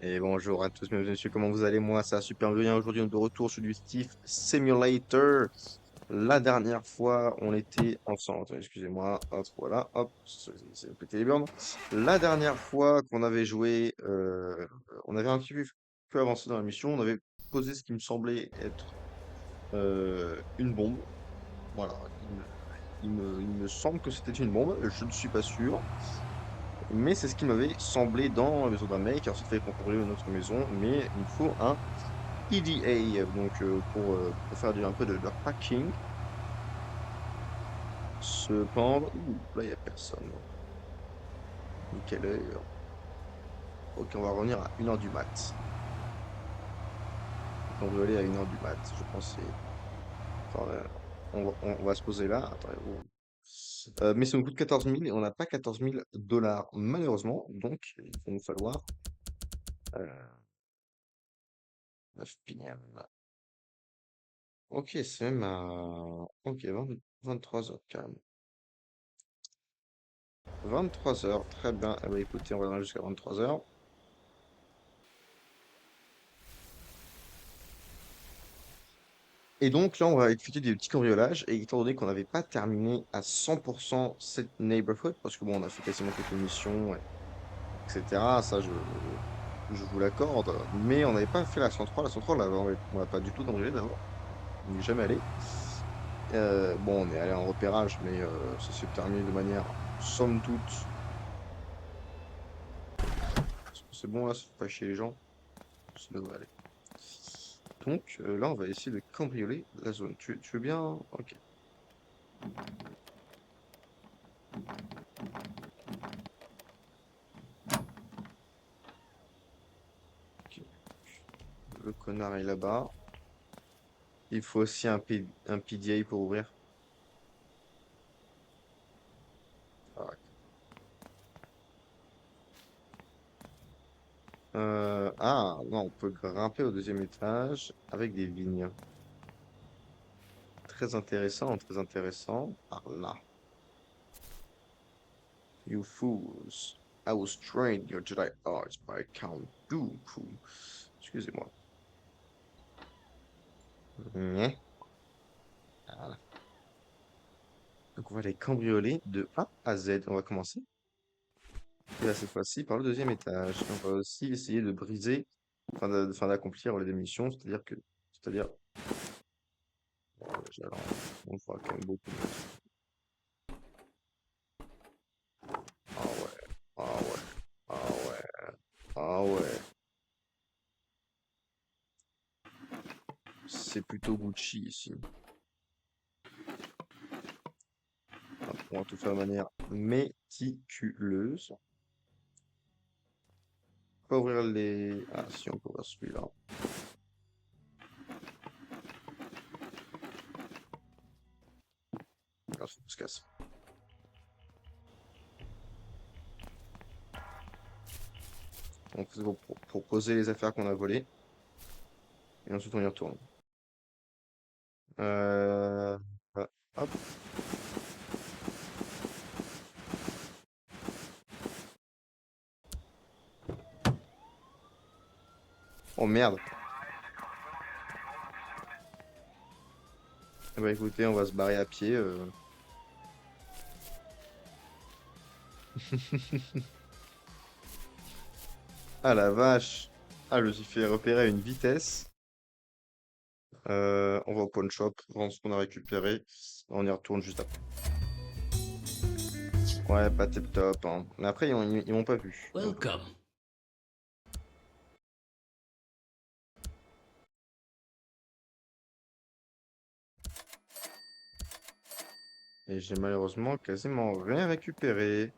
Et bonjour à tous, mesdames et messieurs, comment vous allez? Moi, ça va super bien. Aujourd'hui, on est de retour sur du Steve Simulator. La dernière fois, on était ensemble. Attends, excusez-moi. Hop, voilà. Hop, c'est pété les burnes. La dernière fois qu'on avait joué, on avait un petit peu avancé dans la mission. On avait posé ce qui me semblait être une bombe. Voilà. Il me semble que c'était une bombe. Je ne suis pas sûr. Mais c'est ce qui m'avait semblé dans la maison d'un mec. Ensuite, il fallait qu'on construise une autre maison, mais il me faut un EDA, donc pour faire un peu de hacking, se pendre. Ouh, là, il n'y a personne. Ni quelle heure? Ok, on va revenir à 1 heure du mat. Cambrioler à 1 heure du mat, je pense que c'est... Attends, on va se poser là. Attends, mais ça nous coûte 14 000 et on n'a pas 14 000 $ malheureusement, donc il va nous falloir 9 PM. Ok, c'est même à... Ok, 23 heures carrément. 23 heures, très bien. Eh ben, écoutez, on va aller jusqu'à 23 heures. Et donc là, on va effectuer des petits cambriolages. Et étant donné qu'on n'avait pas terminé à 100% cette neighborhood, parce que bon, on a fait quasiment toutes les missions, etc. Ça, je vous l'accorde. Mais on n'avait pas fait la 103. La 103, on l'a pas du tout cambriolé d'abord. On n'y est jamais allé. Bon, on est allé en repérage, mais ça s'est terminé de manière, somme toute, c'est bon là, ça fait pas chier les gens. Ça devrait aller. Donc là, on va essayer de cambrioler la zone. Tu veux bien? Ok. Ok. Le connard est là-bas. Il faut aussi un PDA pour ouvrir. Ah, ouais. Non, on peut grimper au deuxième étage avec des vignes. Très intéressant, très intéressant. Par là. You fools. I was trained your Jedi arts by Count Dooku. Excusez-moi. Nyeh. Voilà. Donc on va les cambrioler de A à Z. On va commencer. Et là, cette fois-ci, par le deuxième étage. Et on va aussi essayer de briser, enfin d'accomplir les deux missions, c'est-à-dire, bon, déjà, là, on fera quand même beaucoup de monde. Ah ouais, ah ouais, ah ouais, ah ouais. C'est plutôt Gucci ici. On va tout faire de manière méticuleuse. Pas ouvrir les... Ah si, on peut ouvrir celui-là. Là, faut qu'on se casse. Donc c'est bon pour poser les affaires qu'on a volées. Et ensuite on y retourne. Euh... Hop. Oh merde. Eh ben, écoutez, on va se barrer à pied. Ah la vache. Ah, je me suis fait repérer à une vitesse. On va au pawn shop, vendre ce qu'on a récupéré. On y retourne juste après. Ouais, pas tip top, hein. Mais après, ils m'ont pas vu. Donc, Welcome. et j'ai malheureusement quasiment rien récupéré.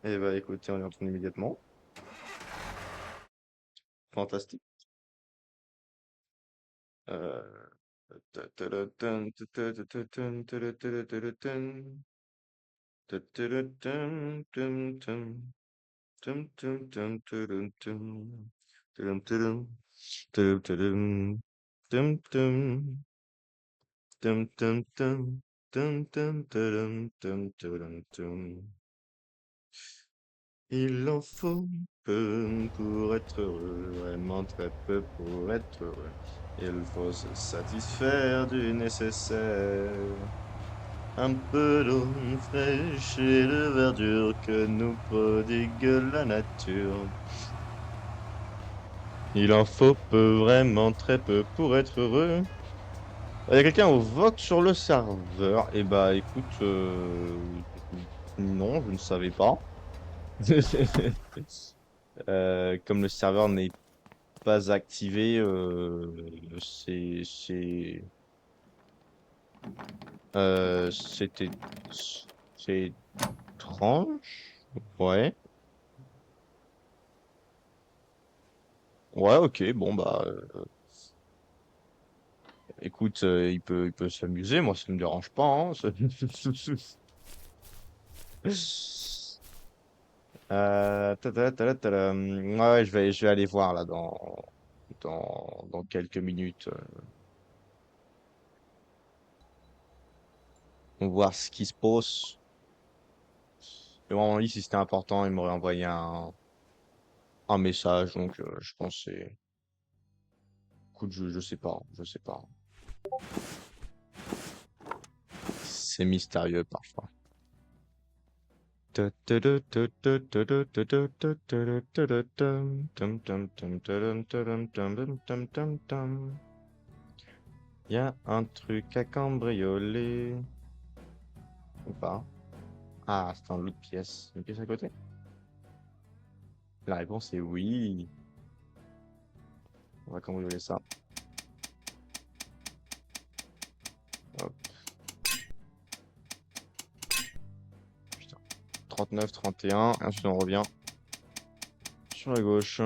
Et bah écoutez, on y retourne immédiatement. Fantastique. Euh... Il en faut peu pour être heureux, vraiment très peu pour être heureux. Il faut se satisfaire du nécessaire. Un peu d'eau fraîche et de verdure que nous prodigue la nature. Il en faut peu, vraiment très peu pour être heureux. Il y a quelqu'un au vote sur le serveur. Eh bah écoute, non, je ne savais pas. Comme le serveur n'est pas activé, c'était c'est étrange. Ouais. Ouais, ok, bon bah écoute, il peut s'amuser, moi ça me dérange pas, hein. Ouais, je vais aller voir là dans quelques minutes. On va voir ce qui se passe. Et bon, lui, si c'était important, il m'aurait envoyé un message, donc je pense que c'est. Écoute, je sais pas, je sais pas. C'est mystérieux parfois. Il y a un truc à cambrioler. Ou pas? Ah, c'est dans l'autre pièce. Une pièce à côté? La réponse est oui. On va cambrioler ça. Hop, putain. 39, 31. Ensuite, on revient sur la gauche.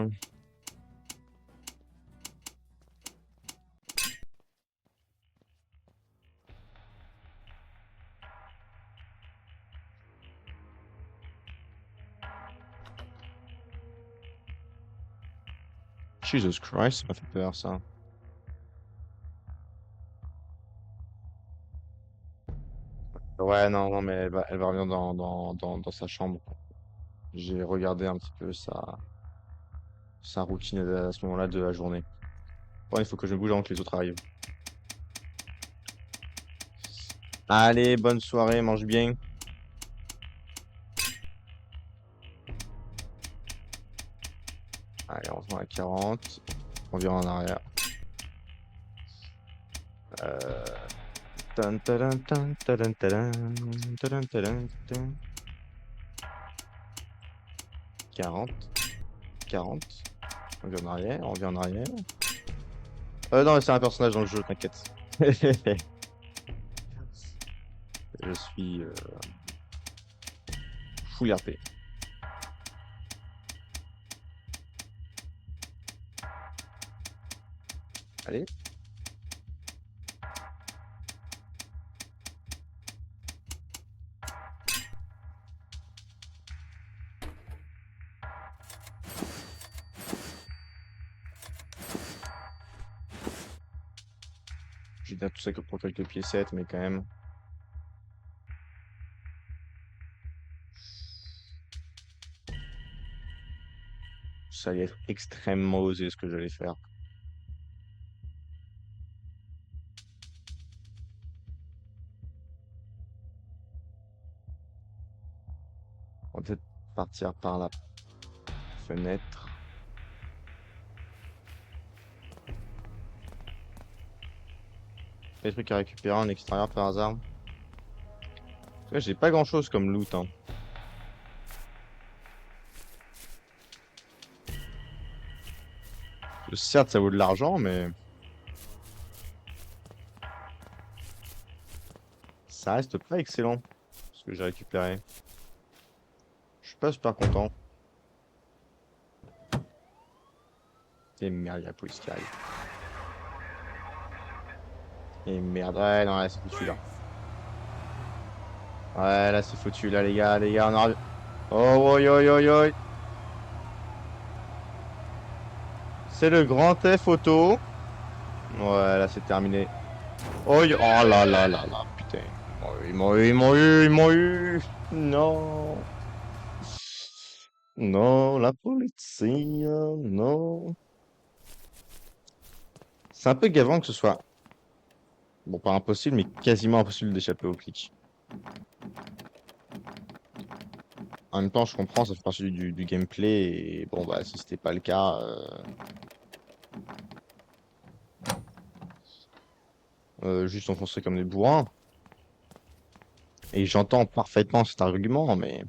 Jesus Christ, ça m'a fait peur, ça. Ouais, non, non, mais elle va revenir dans sa chambre. J'ai regardé un petit peu sa routine à ce moment-là de la journée. Bon, il faut que je me bouge avant que les autres arrivent. Allez, bonne soirée, mange bien. Allez, on se met à 40. On vient en arrière. Euh... tan, tadan, tan, tadan, tadan, tadan, tadan, tadan. 40. 40. On vient en arrière, on vient en arrière. Non, c'est un personnage dans le jeu, t'inquiète. Je suis full RP. Allez. J'ai bien tout ça que pour quelques piécettes, mais quand même. Ça allait être extrêmement osé ce que j'allais faire. On va peut-être partir par la fenêtre. Des trucs à récupérer en extérieur par hasard. Ouais, j'ai pas grand-chose comme loot, hein. Certes, ça vaut de l'argent, mais ça reste pas excellent ce que j'ai récupéré. Je suis pas super content. Et merde, il y a la police qui arrive. Et merde, ouais, non, là, c'est foutu, là. Ouais, là, c'est foutu, là, les gars, on aura... Oh, oi, oi, oi, oi. C'est le grand F auto. Ouais, là, c'est terminé. Oh, oh là là là là, putain. Ils m'ont eu, ils m'ont eu, ils m'ont eu, ils m'ont eu. Non. Non, la polizia, non. C'est un peu gavant que ce soit, bon, pas impossible, mais quasiment impossible d'échapper au flics. En même temps, je comprends, ça fait partie du gameplay, et bon, bah, si c'était pas le cas, juste on foncerait comme des bourrins. Et j'entends parfaitement cet argument, mais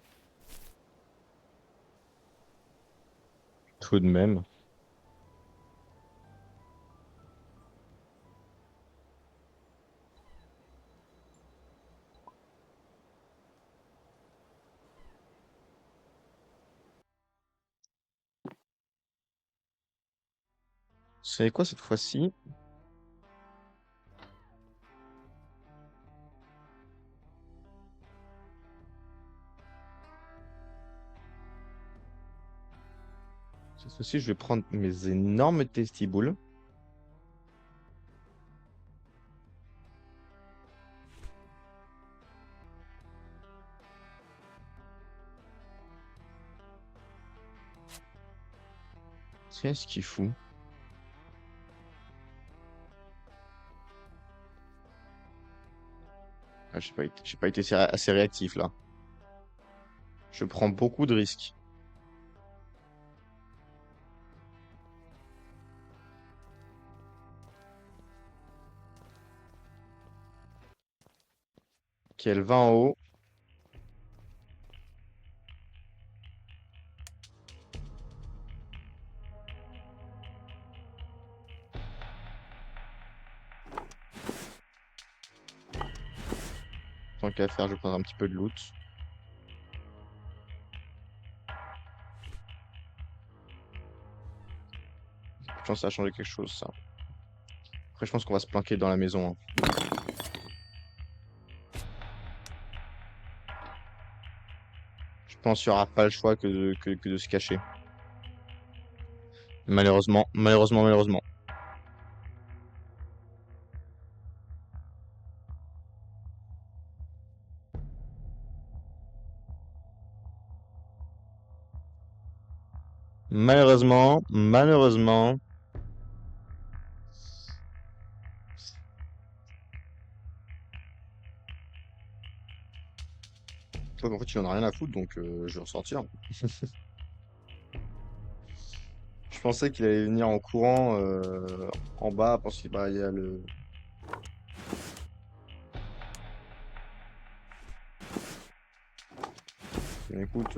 tout de même. C'est quoi cette fois-ci? Cette fois-ci, je vais prendre mes énormes testiboules. Qu'est-ce qu'il fout? Ah, j'ai pas été assez réactif là. Je prends beaucoup de risques. Qu'elle va en haut. Tant qu'à faire, je vais prendre un petit peu de loot. Je pense que ça a changé quelque chose, ça. Après, je pense qu'on va se planquer dans la maison, hein. Je pense qu'il n'y aura pas le choix que de se cacher. Malheureusement, malheureusement, malheureusement. Malheureusement, malheureusement. Je crois qu'en fait, il en a rien à foutre, donc je vais ressortir. Je pensais qu'il allait venir en courant en bas parce qu'il bah, il y a le. Mais écoute,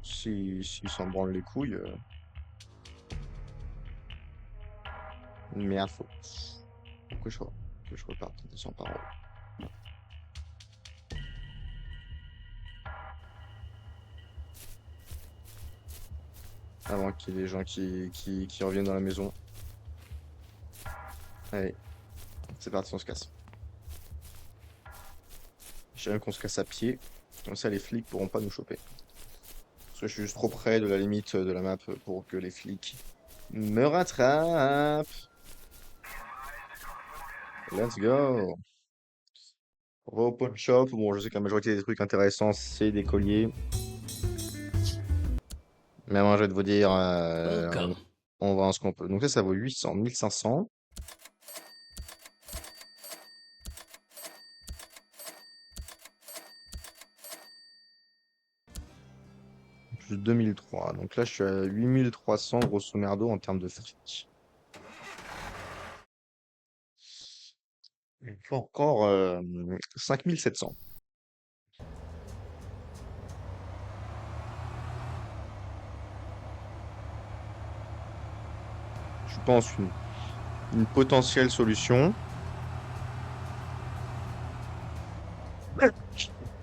s'il s'en branle les couilles, mais à faux. Que je reparte sans parole. Avant qu'il y ait des gens qui reviennent dans la maison. Allez, c'est parti, on se casse. J'aime qu'on se casse à pied. Comme ça, les flics pourront pas nous choper. Parce que je suis juste trop près de la limite de la map pour que les flics me rattrapent. Let's go. On va au pawn shop. Bon, je sais que la majorité des trucs intéressants, c'est des colliers. Mais moi, je vais te vous dire, Welcome. on vend ce qu'on peut. Donc ça vaut 800, 1500. Plus 2003. Donc là, je suis à 8300 grosso merdo en termes de fric. Il faut encore 5700. Je pense une potentielle solution.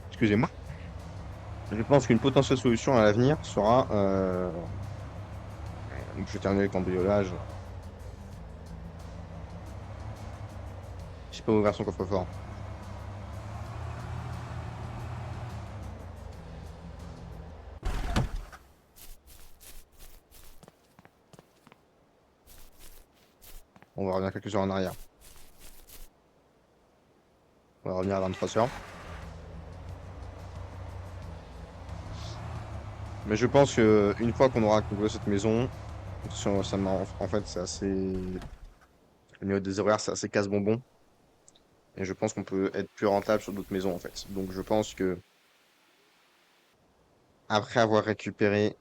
Excusez-moi. Je pense qu'une potentielle solution à l'avenir sera. Donc je vais terminer le cambriolage. Je sais pas ouvrir son coffre-fort. On va revenir quelques heures en arrière. On va revenir à 23 heures. Mais je pense que une fois qu'on aura conclu cette maison, en fait, c'est assez. Au niveau des horaires, c'est assez casse-bonbon. Et je pense qu'on peut être plus rentable sur d'autres maisons, en fait. Donc, je pense que après avoir récupéré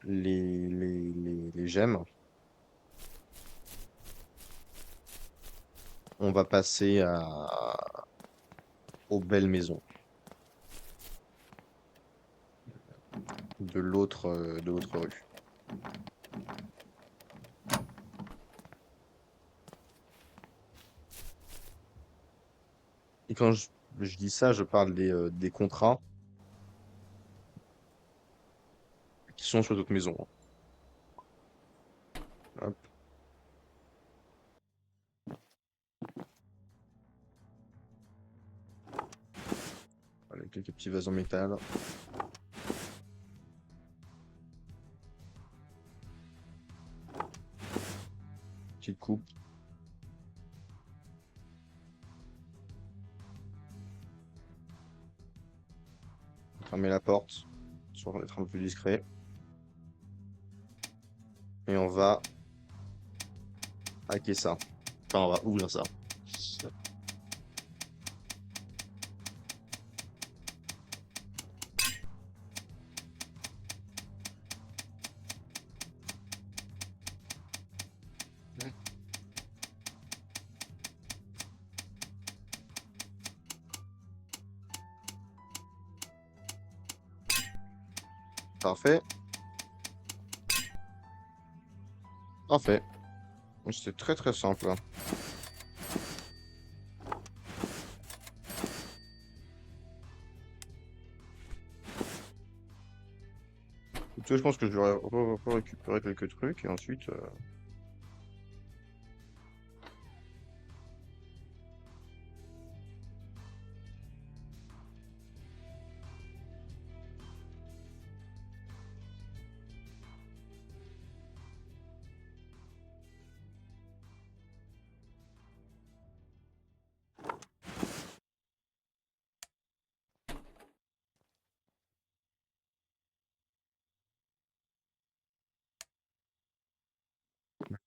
les gemmes, on va passer aux belles maisons de l'autre rue. Et quand je dis ça, je parle des contrats qui sont sur d'autres maisons, hein. Hop, avec quelques petits vases en métal. Petite coupe. Fermer la porte, histoire d'être un peu plus discret. Et on va hacker ça. Enfin, on va ouvrir ça. Parfait. Parfait. C'était très très simple, hein. Écoutez, je pense que je vais récupérer quelques trucs et ensuite.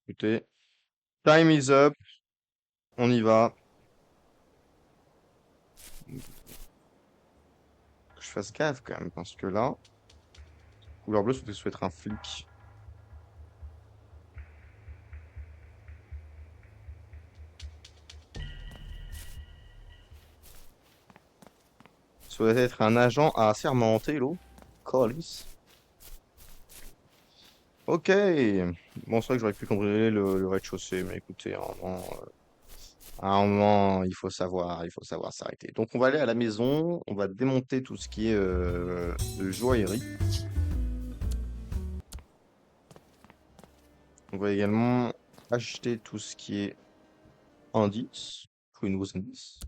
Écoutez, time is up. On y va. Que je fasse gaffe quand même, parce que là, couleur bleue, ça peut être un flic. Ça doit être un agent à assermenté, l'eau. Colis. Ok. Bon, c'est vrai que j'aurais pu cambrioler le rez-de-chaussée, mais écoutez, à un moment, il faut savoir s'arrêter. Donc, on va aller à la maison, on va démonter tout ce qui est joaillerie. On va également acheter tout ce qui est indice, tous les nouveaux indices.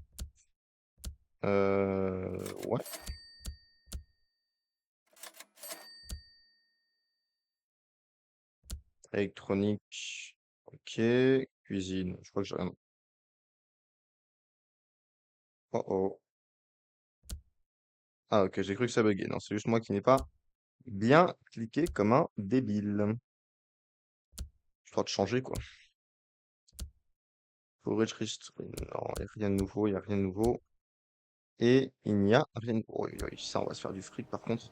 Ouais, électronique, ok, cuisine, je crois que j'ai rien. Oh oh. Ah ok, j'ai cru que ça buguait. Non, c'est juste moi qui n'ai pas bien cliqué comme un débile. Histoire de changer, quoi. Forage History. Non, il n'y a rien de nouveau, il n'y a rien de nouveau. Et il n'y a rien de... Oh, oui, oui, ça, on va se faire du fric, par contre.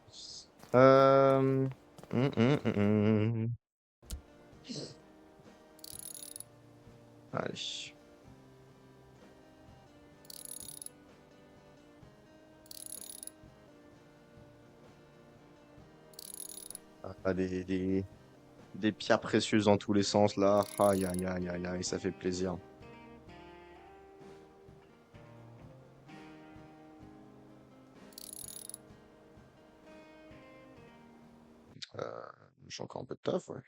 Euh... hum. Allez. Ah, des pierres précieuses dans tous les sens, là. Aïe, aïe, aïe, aïe, aïe, ça fait plaisir. Euh, j'ai encore un peu de taf, ouais.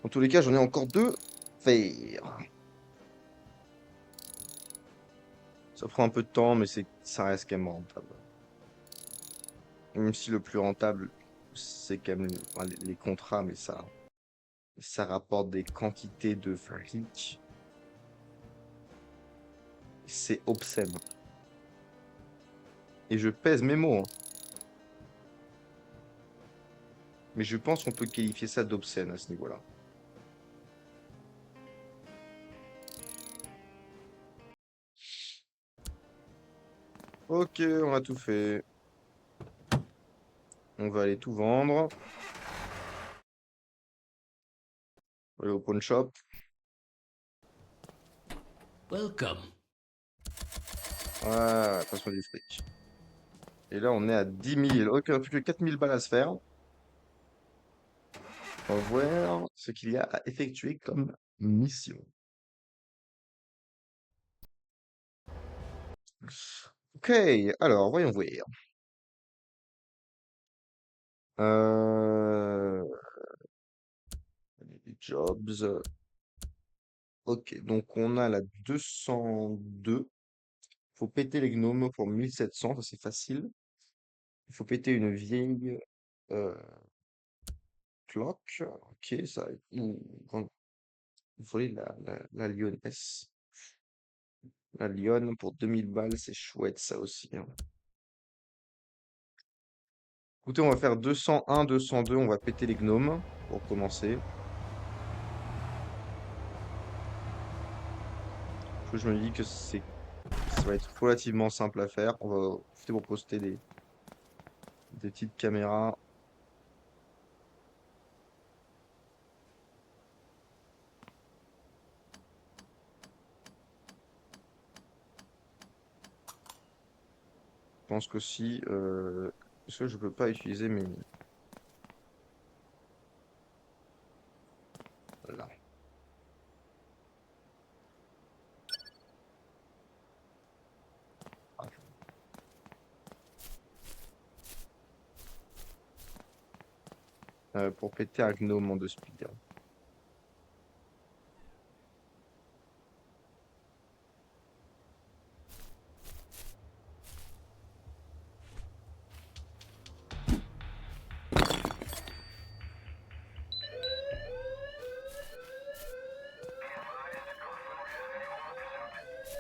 Dans tous les cas, j'en ai encore deux faire. Ça prend un peu de temps, mais ça reste quand même rentable. Même si le plus rentable, c'est quand même enfin, les contrats, mais ça rapporte des quantités de fric. C'est obscène. Et je pèse mes mots, hein. Mais je pense qu'on peut qualifier ça d'obscène à ce niveau-là. Ok, on a tout fait. On va aller tout vendre. On va aller au pawn shop. Welcome. Voilà, attention du fric. Et là, on est à 10 000. Ok, on n'a plus que 4 000 balles à se faire. On va voir ce qu'il y a à effectuer comme mission. Ok, alors, voyons voir. Euh... les Jobs. Ok, donc on a la 202. Faut péter les gnomes pour 1700, ça c'est facile. Il faut péter une vieille euh, cloque. Ok, ça. Il faut aller la lionesse. La lionne pour 2000 balles, c'est chouette ça aussi, hein. Écoutez, on va faire 201, 202, on va péter les gnomes pour commencer. Parce que je me dis que ça va être relativement simple à faire. On va profiter pour poster des petites caméras. Je pense qu'aussi, est-ce que je peux pas utiliser mes... Là. Ah, pour péter un gnome en 2 speed.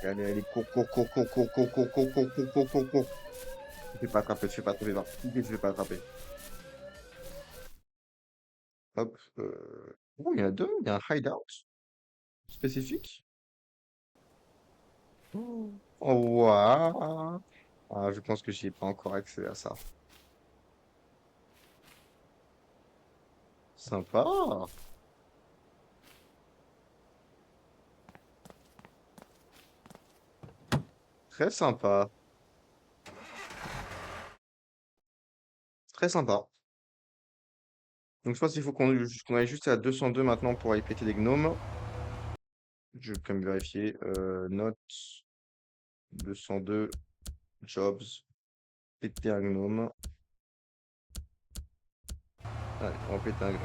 Allez, allez, cours, cours, cours, cours, cours, cours, cours, cours, cours, cours, cours, cours, cours. Tu fais pas attraper, tu fais pas attraper, va. Tu fais pas attraper. Hop. Oh, il y en a deux. Il y a un hideout spécifique. Oh, waouh. Ah, je pense que j'y ai pas encore accès à ça. Sympa. Très sympa. Très sympa. Donc, je pense qu'il faut qu'on aille juste à 202 maintenant pour aller péter les gnomes. Je vais quand même vérifier. Notes 202 jobs. Péter un gnome. Allez, on va péter un gnome.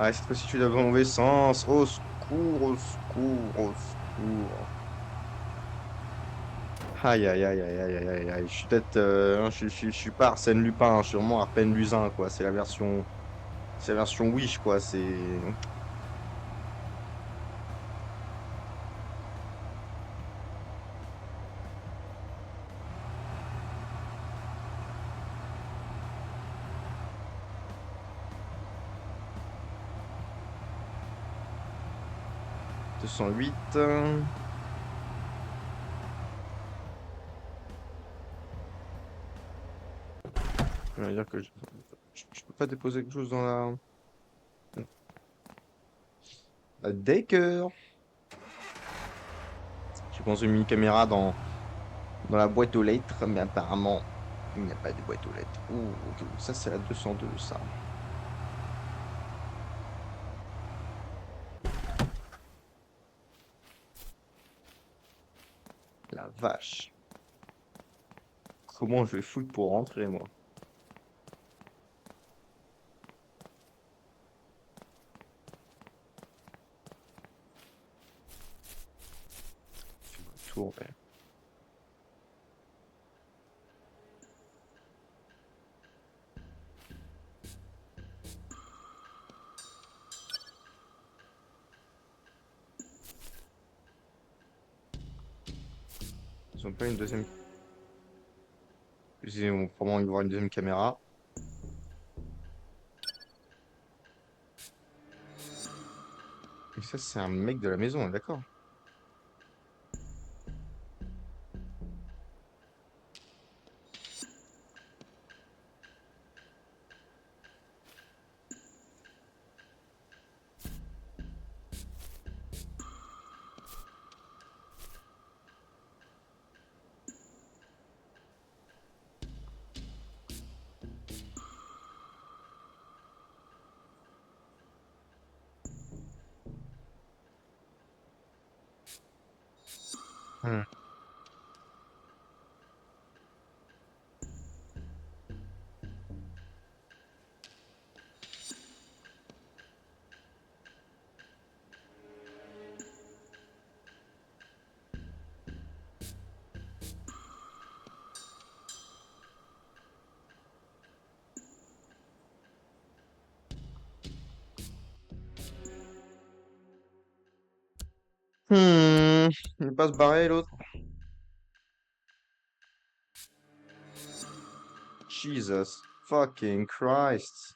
Ah, cette fois-ci, tu es dans le mauvais sens. Au secours, au secours, au secours. Aïe, aïe, aïe, aïe, aïe, aïe, aïe, aïe. Je suis peut-être, hein, je suis pas Arsène Lupin, hein, je suis vraiment Arsène Luzin, quoi. C'est la version Wish, quoi. C'est 208. Ça veut dire que je peux pas déposer quelque chose dans la Daker. J'ai pensé une mini-caméra dans la boîte aux lettres, mais apparemment, il n'y a pas de boîte aux lettres. Ouh, ok, ça, c'est la 202, ça. La vache. Comment je vais foutre pour rentrer, moi? Fais-moi le tour, ouais. Ils ont pas une deuxième. Ils vont probablement y avoir une deuxième caméra. Et ça, c'est un mec de la maison, on est d'accord. Hmm. Il va pas se barrer, l'autre. Jesus fucking Christ.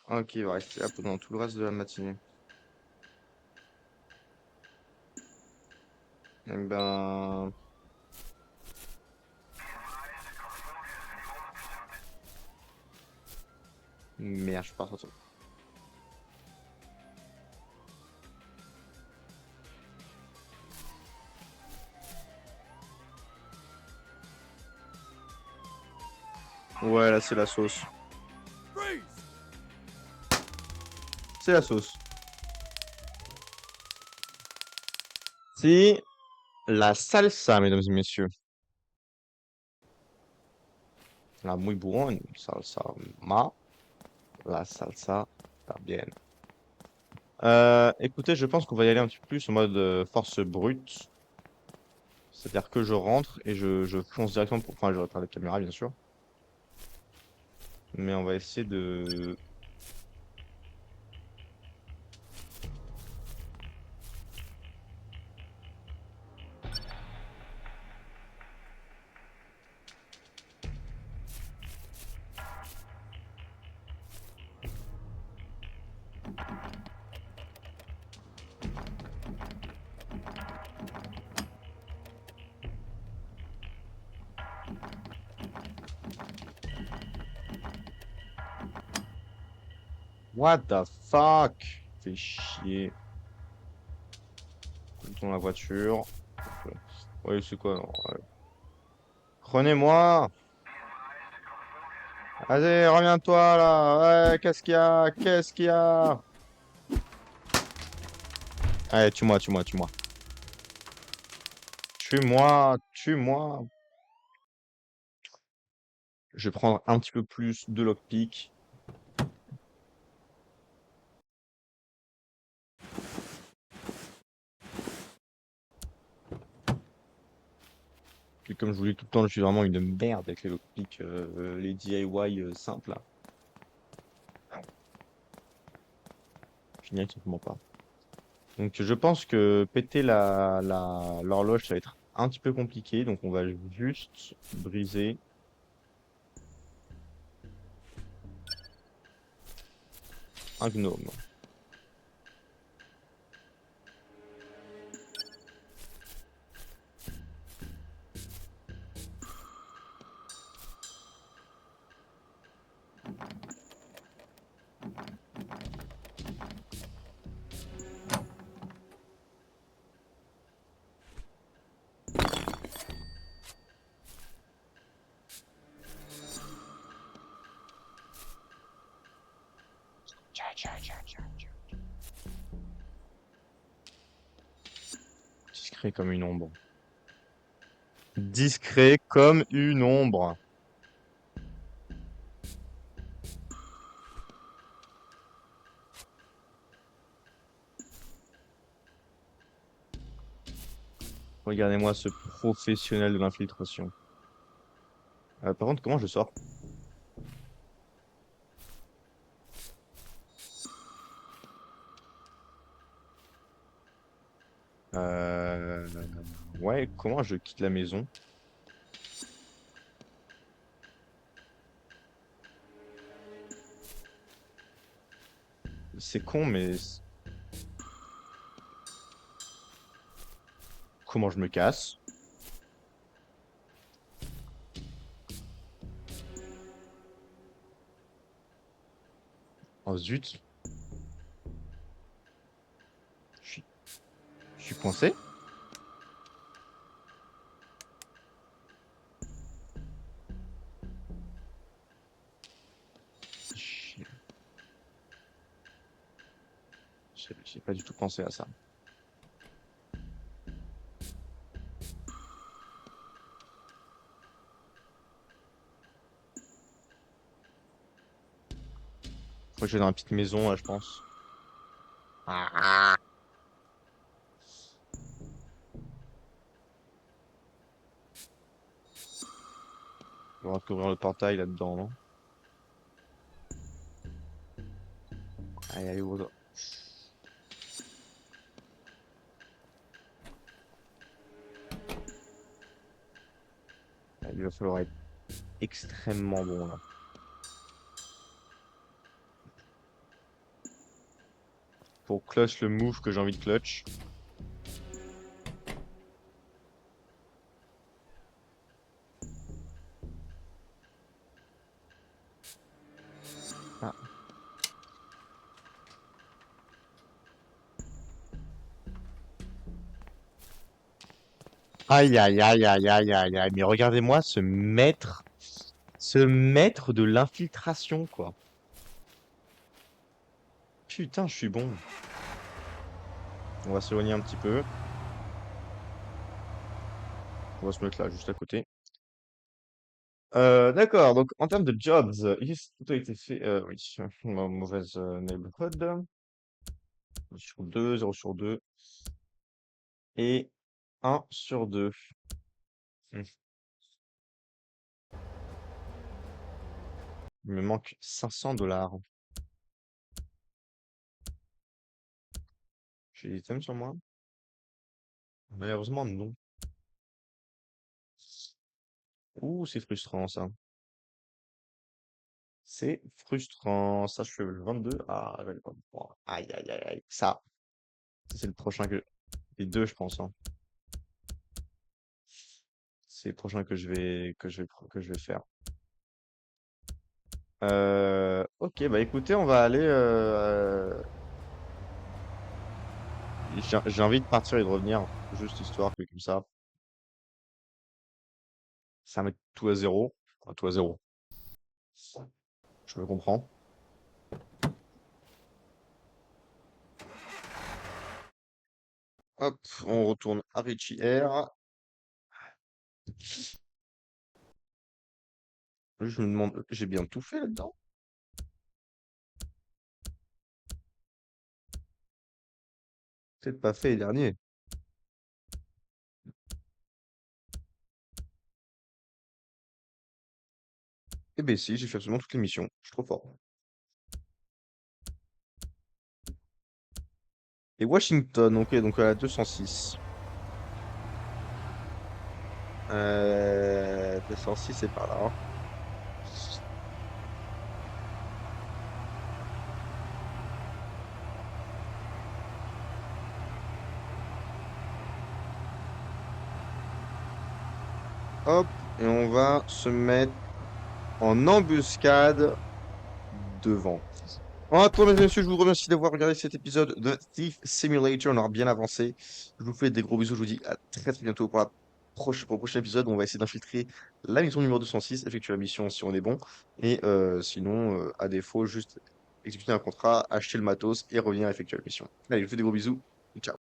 Ok, il va rester là pendant tout le reste de la matinée. Eh ben... Merde, je suis pas sorti. Ouais, là, c'est la sauce. C'est la sauce. C'est la salsa, mesdames et messieurs. La muy buena salsa ma. La salsa está bien. Écoutez, je pense qu'on va y aller un petit peu plus en mode force brute. C'est-à-dire que je rentre et je fonce directement pour... Enfin, je regarde la caméra, bien sûr. Mais on va essayer de... What the fuck? Fais chier. Dans la voiture. Oui, c'est quoi? Non, ouais. Prenez-moi! Allez, reviens-toi là! Ouais, qu'est-ce qu'il y a? Qu'est-ce qu'il y a? Allez, tue-moi, tue-moi, tue-moi. Tue-moi, tue-moi. Je vais prendre un petit peu plus de lockpick. Puis comme je vous l'ai dit tout le temps, je suis vraiment une merde avec les lockpicks, les DIY simples là. Je n'y arrive simplement pas. Donc je pense que péter l'horloge, ça va être un petit peu compliqué. Donc on va juste briser un gnome. Discret comme une ombre. Discret comme une ombre. Regardez-moi ce professionnel de l'infiltration. Par contre, comment je sors? Euh, Ouais, comment je quitte la maison? C'est con, mais comment je me casse? Oh zut, je suis, je suis coincé? J'ai j'ai pas du tout pensé à ça. Faut que je vais dans la petite maison, là, je pense. Ah, on va ouvrir le portail là-dedans, non? Allez, allez, ouvre. Il va falloir être extrêmement bon, là. Pour clutch le move que j'ai envie de clutch. Ah. Aïe, aïe, aïe, aïe, aïe, aïe, aïe. Mais regardez-moi ce maître de l'infiltration, quoi. Putain, je suis bon. On va s'éloigner un petit peu. On va se mettre là, juste à côté. D'accord, donc en termes de jobs, tout a été fait. Oui, mauvaise neighborhood. Sur 2, 0 sur 2 et 1 sur 2. Hmm. Il me manque 500 $. J'ai des items sur moi? Malheureusement, non. Ouh, c'est frustrant ça. C'est frustrant. Ça, je fais le 22. Ah, je vais le 23. Aïe, aïe, aïe, aïe. Ça, c'est le prochain que. Les deux, je pense, hein. C'est le prochain que je vais faire. Ok, bah écoutez, on va aller. J'ai envie de partir et de revenir, juste histoire que comme ça met tout à zéro. Enfin, tout à zéro. Je me comprends. Hop, on retourne à Richie Air. Je me demande, j'ai bien tout fait là-dedans? Peut-être pas fait les derniers. Eh ben si, j'ai fait absolument toutes les missions. Je suis trop fort. Et Washington, ok, donc à la 206. 206, c'est par là, hein. Hop, et on va se mettre en embuscade devant. En attendant, mesdames et messieurs, je vous remercie d'avoir regardé cet épisode de Thief Simulator. On aura bien avancé. Je vous fais des gros bisous. Je vous dis à très très bientôt pour le prochain épisode. On va essayer d'infiltrer la mission numéro 206, effectuer la mission si on est bon. Et sinon, à défaut, juste exécuter un contrat, acheter le matos et revenir effectuer la mission. Allez, je vous fais des gros bisous. Ciao.